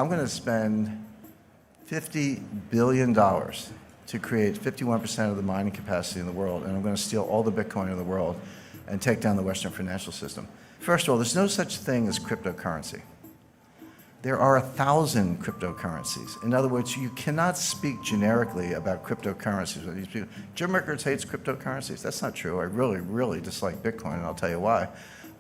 I'm going to spend $50 billion to create 51% of the mining capacity in the world, and I'm going to steal all the Bitcoin in the world and take down the Western financial system. First of all, there's no such thing as cryptocurrency. There are 1,000 cryptocurrencies. In other words, you cannot speak generically about cryptocurrencies. Jim Rickards hates cryptocurrencies. That's not true. I really, really dislike Bitcoin, and I'll tell you why.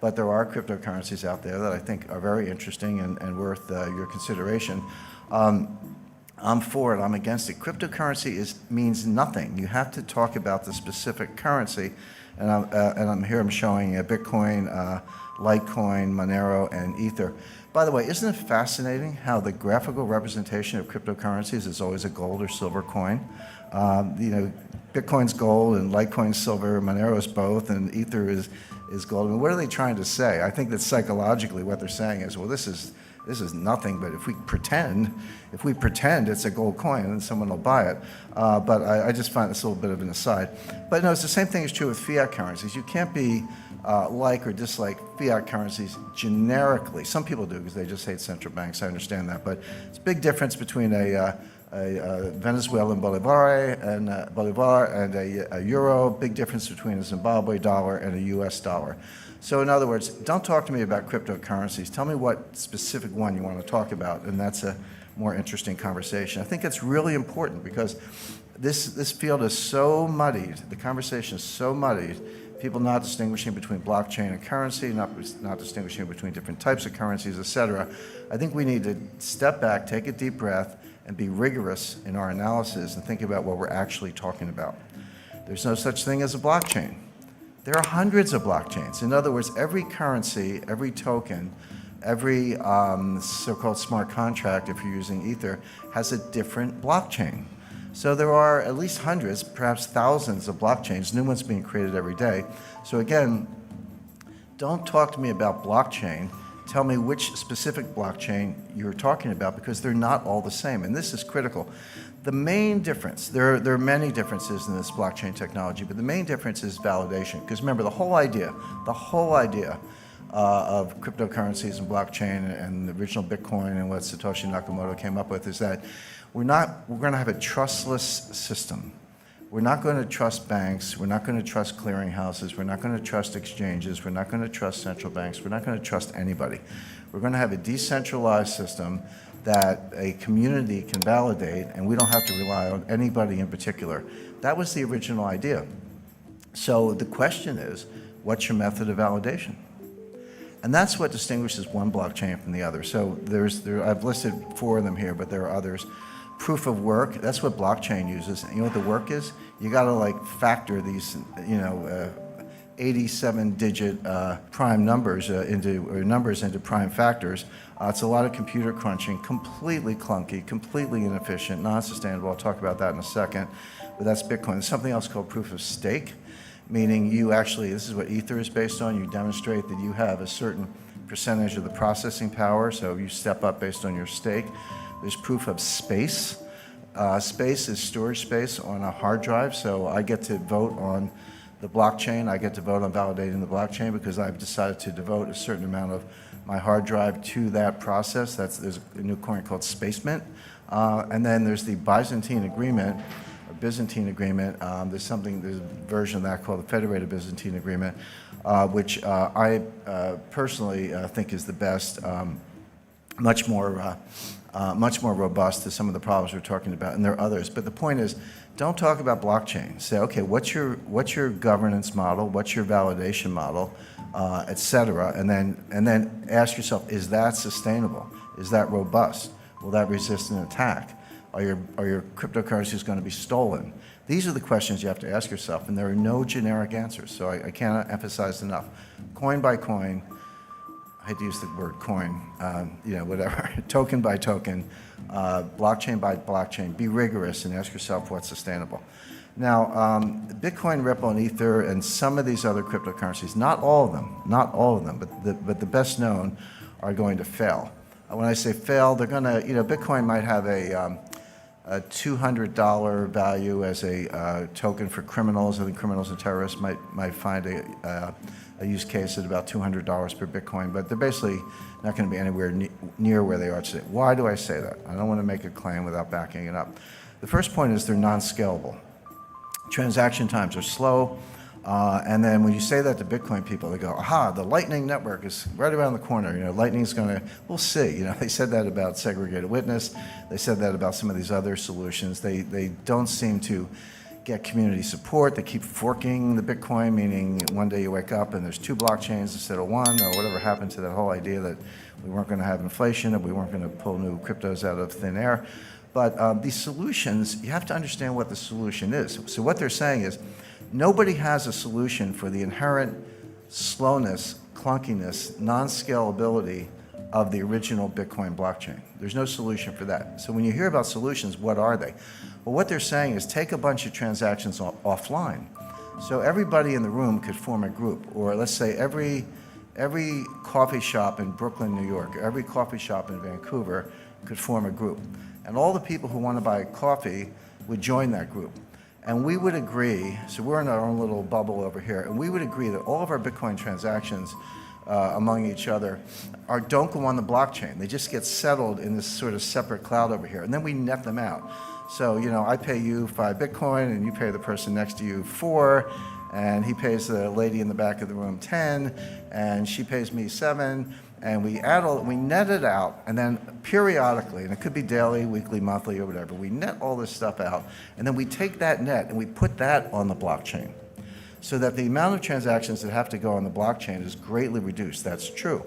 But there are cryptocurrencies out there that I think are very interesting and worth your consideration. I'm for it. I'm against it. Cryptocurrency means nothing. You have to talk about the specific currency. And I'm showing Bitcoin, Litecoin, Monero, and Ether. By the way, isn't it fascinating how the graphical representation of cryptocurrencies is always a gold or silver coin? Bitcoin's gold and Litecoin's silver, Monero's both, and Ether is gold. I mean, what are they trying to say? I think that psychologically what they're saying is, well, this is nothing, but if we pretend it's a gold coin, then someone will buy it. But I just find this a little bit of an aside. But no, it's the same thing is true with fiat currencies. You can't be like or dislike fiat currencies generically. Some people do because they just hate central banks. I understand that. But it's a big difference between a Venezuelan bolivar and a euro. Big difference between a Zimbabwe dollar and a U.S. dollar. So in other words, don't talk to me about cryptocurrencies. Tell me what specific one you want to talk about, and that's a more interesting conversation. I think it's really important because this field is so muddied. The conversation is so muddied. People not distinguishing between blockchain and currency, not distinguishing between different types of currencies, et cetera. I think we need to step back, take a deep breath, and be rigorous in our analysis and think about what we're actually talking about. There's no such thing as a blockchain. There are hundreds of blockchains. In other words, every currency, every token, every so-called smart contract, if you're using Ether, has a different blockchain. So there are at least hundreds, perhaps thousands of blockchains, new ones being created every day. So again, don't talk to me about blockchain. Tell me which specific blockchain you're talking about, because they're not all the same, and this is critical. The main difference, there are many differences in this blockchain technology, but the main difference is validation. Because remember, the whole idea of cryptocurrencies and blockchain and the original Bitcoin and what Satoshi Nakamoto came up with is that we're going to have a trustless system. We're not going to trust banks. We're not going to trust clearinghouses. We're not going to trust exchanges. We're not going to trust central banks. We're not going to trust anybody. We're going to have a decentralized system that a community can validate, and we don't have to rely on anybody in particular. That was the original idea. So the question is, what's your method of validation? And that's what distinguishes one blockchain from the other. So I've listed 4 of them here, but there are others. Proof of work, that's what blockchain uses. And you know what the work is? You gotta factor these, 87-digit prime numbers into prime factors. It's a lot of computer crunching, completely clunky, completely inefficient, non-sustainable. I'll talk about that in a second, but that's Bitcoin. There's something else called proof of stake, meaning you actually, this is what Ether is based on, you demonstrate that you have a certain percentage of the processing power, so you step up based on your stake. There's proof of space. Space is storage space on a hard drive, so I get to vote on the blockchain. I get to vote on validating the blockchain because I've decided to devote a certain amount of my hard drive to that process. There's a new coin called Space Mint. And then there's the Byzantine Agreement, or Byzantine Agreement. There's a version of that called the Federated Byzantine Agreement, which I personally think is the best, much more robust to some of the problems we're talking about, and there are others. But the point is, don't talk about blockchain. Say, okay, what's your governance model? What's your validation model, et cetera? And then ask yourself, is that sustainable? Is that robust? Will that resist an attack? Are your cryptocurrencies going to be stolen? These are the questions you have to ask yourself, and there are no generic answers. So I cannot emphasize enough. Coin by coin. I hate to use the word coin, whatever, token by token, blockchain by blockchain. Be rigorous and ask yourself what's sustainable. Now, Bitcoin, Ripple, and Ether, and some of these other cryptocurrencies, not all of them, but the best known are going to fail. When I say fail, they're going to, Bitcoin might have a $200 value as a token for criminals. I think criminals and terrorists might find a a use case at about $200 per Bitcoin, but they're basically not going to be anywhere near where they are today. Why do I say that? I don't want to make a claim without backing it up. The first point is they're non-scalable. Transaction times are slow, and then when you say that to Bitcoin people, they go, aha, the Lightning Network is right around the corner. You know, Lightning's going to, we'll see. You know, they said that about segregated witness. They said that about some of these other solutions. They don't seem to get community support. They keep forking the Bitcoin, meaning one day you wake up and there's 2 blockchains instead of 1, or whatever happened to that whole idea that we weren't going to have inflation and we weren't going to pull new cryptos out of thin air. But these solutions, you have to understand what the solution is. So what they're saying is nobody has a solution for the inherent slowness, clunkiness, non-scalability of the original Bitcoin blockchain. There's no solution for that. So when you hear about solutions, what are they? Well, what they're saying is take a bunch of transactions offline. So everybody in the room could form a group, or let's say every coffee shop in Brooklyn, New York, every coffee shop in Vancouver could form a group. And all the people who want to buy coffee would join that group. And we would agree, so we're in our own little bubble over here, and we would agree that all of our Bitcoin transactions among each other don't go on the blockchain. They just get settled in this sort of separate cloud over here, and then we net them out. So, you know, I pay you 5 Bitcoin, and you pay the person next to you 4, and he pays the lady in the back of the room 10, and she pays me 7, and we net it out, and then periodically, and it could be daily, weekly, monthly, or whatever, we net all this stuff out, and then we take that net and we put that on the blockchain, so that the amount of transactions that have to go on the blockchain is greatly reduced. That's true.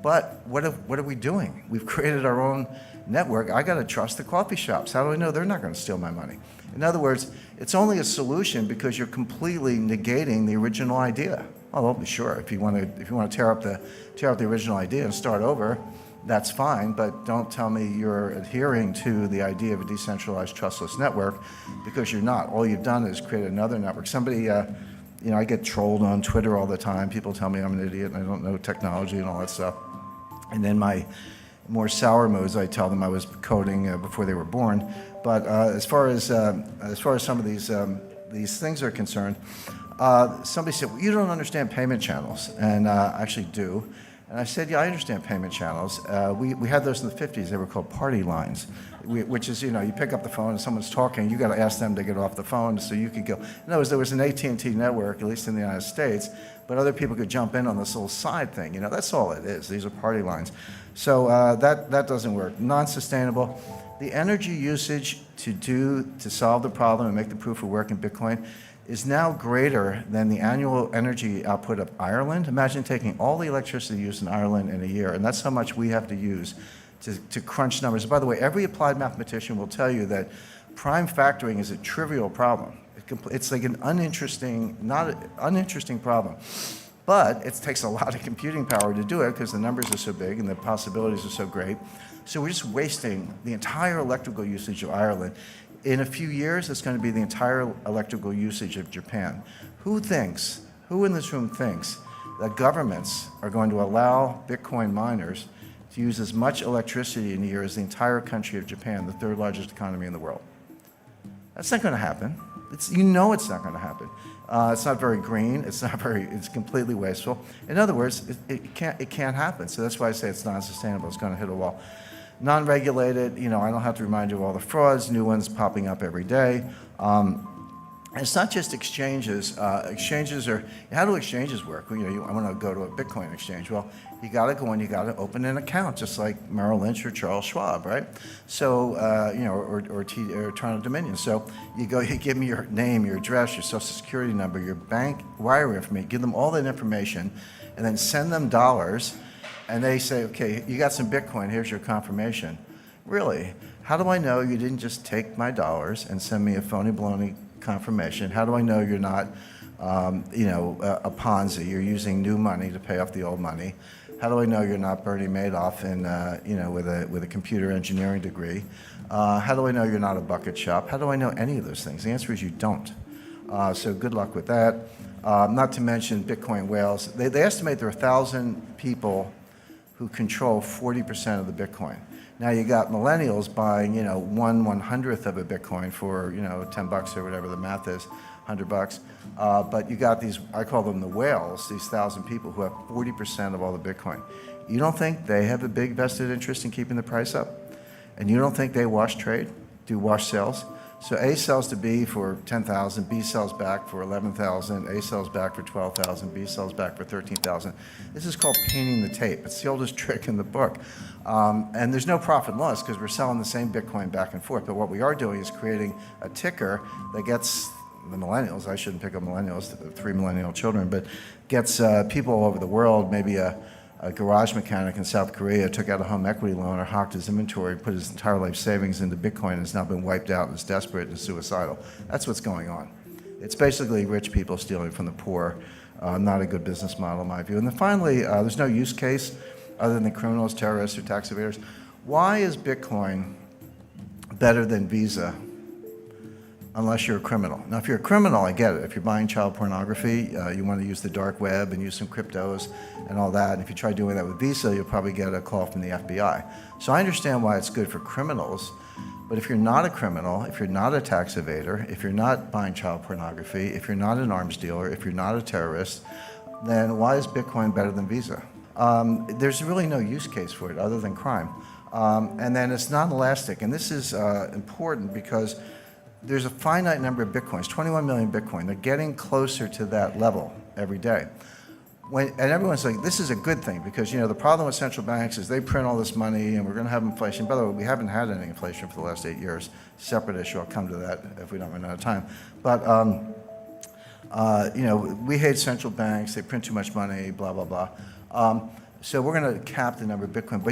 But what are we doing? We've created our own network. I got to trust the coffee shops. How do I know they're not going to steal my money? In other words, it's only a solution because you're completely negating the original idea. Oh, well, sure. If you want to tear up the original idea and start over, that's fine. But don't tell me you're adhering to the idea of a decentralized, trustless network, because you're not. All you've done is create another network. Somebody. You know, I get trolled on Twitter all the time. People tell me I'm an idiot and I don't know technology and all that stuff. And then my more sour modes, I tell them I was coding before they were born. But as far as some of these things are concerned, somebody said, well, you don't understand payment channels. And I actually do. And I said, yeah, I understand payment channels. We had those in the 50s. They were called party lines, which is, you know, you pick up the phone and someone's talking, you got to ask them to get off the phone so you could go. In other words, there was an AT&T network, at least in the United States, but other people could jump in on this little side thing. You know, that's all it is. These are party lines. So that doesn't work. Non-sustainable. The energy usage to solve the problem and make the proof of work in Bitcoin is now greater than the annual energy output of Ireland. Imagine taking all the electricity used in Ireland in a year, and that's how much we have to use to crunch numbers. By the way, every applied mathematician will tell you that prime factoring is a trivial problem. It's like an uninteresting problem. But it takes a lot of computing power to do it because the numbers are so big and the possibilities are so great. So we're just wasting the entire electrical usage of Ireland. In a few years, it's going to be the entire electrical usage of Japan. Who in this room thinks that governments are going to allow Bitcoin miners to use as much electricity in a year as the entire country of Japan, the 3rd largest economy in the world? That's not going to happen. You know it's not going to happen. It's not very green. It's completely wasteful. In other words, it can't happen. So that's why I say it's non-sustainable. It's going to hit a wall. Non-regulated, you know, I don't have to remind you of all the frauds, new ones popping up every day. It's not just exchanges. Exchanges are, how do exchanges work? You know, I want to go to a Bitcoin exchange. Well, you got to go in, you got to open an account, just like Merrill Lynch or Charles Schwab, right? So, you know, or Toronto Dominion. So you go, you give me your name, your address, your social security number, your bank wire information, give them all that information, and then send them dollars. And they say, okay, you got some Bitcoin, here's your confirmation. Really? How do I know you didn't just take my dollars and send me a phony baloney confirmation? How do I know you're not, you know, a Ponzi? You're using new money to pay off the old money. How do I know you're not Bernie Madoff in, you know, with a computer engineering degree? How do I know you're not a bucket shop? How do I know any of those things? The answer is you don't. So good luck with that. Not to mention Bitcoin whales. They estimate there are 1,000 people who control 40% of the Bitcoin. Now you got millennials buying, you know, 1/100th of a Bitcoin for, you know, $10 or whatever the math is. $100. But you got these, I call them the whales, these 1,000 people who have 40% of all the Bitcoin. You don't think they have a big vested interest in keeping the price up? And you don't think they wash trade, do wash sales? So A sells to B for 10,000, B sells back for 11,000, A sells back for 12,000, B sells back for 13,000. This is called painting the tape. It's the oldest trick in the book. And there's no profit and loss because we're selling the same Bitcoin back and forth. But what we are doing is creating a ticker that gets the millennials, I shouldn't pick up millennials, the 3 millennial children, but gets people all over the world, maybe a garage mechanic in South Korea took out a home equity loan or hocked his inventory, put his entire life savings into Bitcoin and has now been wiped out and is desperate and suicidal. That's what's going on. It's basically rich people stealing from the poor. Not a good business model in my view. And then finally, there's no use case other than criminals, terrorists, or tax evaders. Why is Bitcoin better than Visa unless you're a criminal? Now, if you're a criminal, I get it. If you're buying child pornography, you want to use the dark web and use some cryptos and all that. And if you try doing that with Visa, you'll probably get a call from the FBI. So I understand why it's good for criminals. But if you're not a criminal, if you're not a tax evader, if you're not buying child pornography, if you're not an arms dealer, if you're not a terrorist, then why is Bitcoin better than Visa? There's really no use case for it other than crime. And then it's non-elastic. And this is important because there's a finite number of Bitcoins, 21 million Bitcoin. They're getting closer to that level every day. And everyone's like, this is a good thing because, the problem with central banks is they print all this money and we're going to have inflation. By the way, we haven't had any inflation for the last 8 years. Separate issue. I'll come to that if we don't run out of time. But, we hate central banks. They print too much money, blah, blah, blah. So we're going to cap the number of Bitcoin.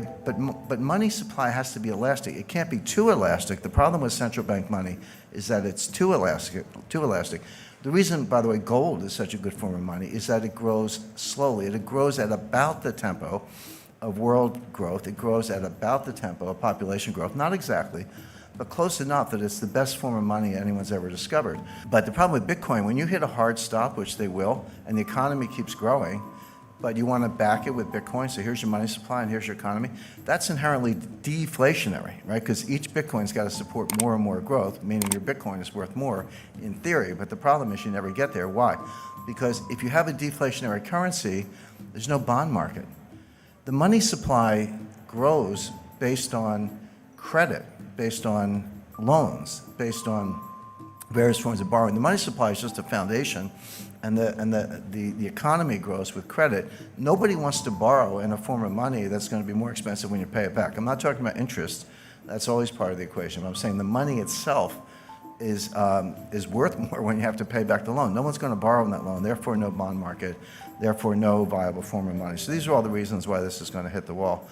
But money supply has to be elastic. It can't be too elastic. The problem with central bank money is that it's too elastic. The reason, by the way, gold is such a good form of money is that it grows slowly. It grows at about the tempo of world growth. It grows at about the tempo of population growth. Not exactly, but close enough that it's the best form of money anyone's ever discovered. But the problem with Bitcoin, when you hit a hard stop, which they will, and the economy keeps growing, but you want to back it with Bitcoin, so here's your money supply and here's your economy, that's inherently deflationary, right? Because each Bitcoin's got to support more and more growth, meaning your Bitcoin is worth more in theory, but the problem is you never get there. Why? Because if you have a deflationary currency, there's no bond market. The money supply grows based on credit, based on loans, based on various forms of borrowing. The money supply is just a foundation, and the economy grows with credit. Nobody wants to borrow in a form of money that's going to be more expensive when you pay it back. I'm not talking about interest. That's always part of the equation. I'm saying the money itself is worth more when you have to pay back the loan. No one's going to borrow on that loan, therefore no bond market, therefore no viable form of money. So these are all the reasons why this is going to hit the wall.